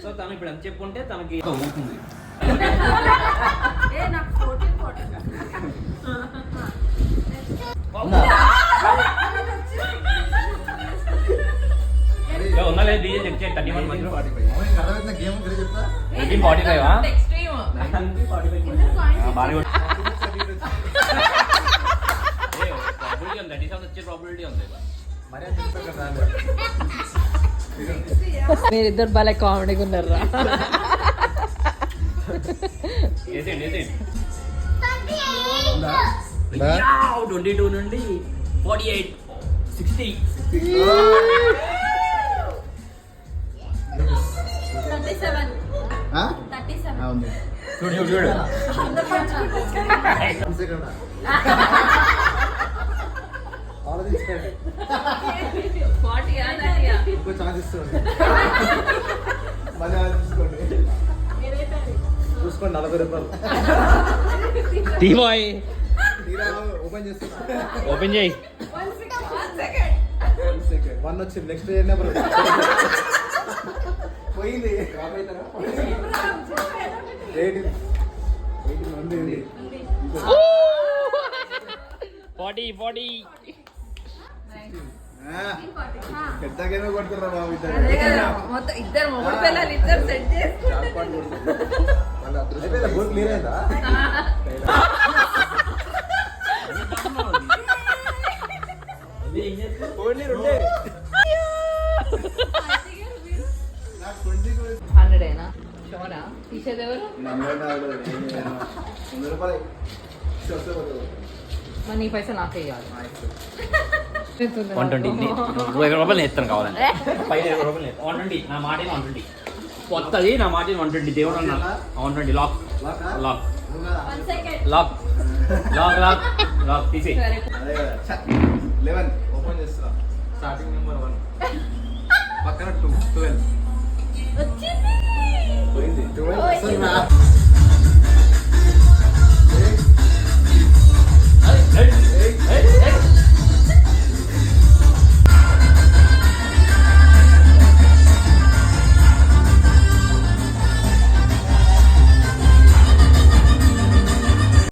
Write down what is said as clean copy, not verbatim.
So తను ఇప్పుడు ఎంత చెప్పుంటే తనకి ఊరుకుంది. ఉందా లేదు డీజే చెక్ చేయి 31 మధ్యలో 45 మీరిద్దరు భలే కామెడీగా ఉన్నారా? 22 నుండి 48 60 చూడు చూసుకోండి 40 రూపాయలు ఓపెన్ చేయి. 1 వచ్చింది. నెక్స్ట్ నెంబర్ పోయింది. 40 పెద్దగానే కొడుతుర్రా బాబు. ఇద్దరు మొగుడు పిల్లలు ఇద్దరు సెట్ బోర్డు క్లియర్ అయిందా? హండ్రెడేనా షోరా తీసేది ఎవరు? 100 రూపాయలు మరి నీ పైసలు నాకే ఇవ్వాలి. 120 20 రూపాయలు నేస్తాను కావాలంటే 20 రూపాయలు 120 నా మాట 120 కొత్తది నా మాట 120 దేవుడు అన్నా 120 lock lock lock lock lock lock తీసి 11 ఓపెన్ చేస్తున్నా. స్టార్టింగ్ నెంబర్ 1 పక్కన 2 12 వచ్చింది. పోయింది. 12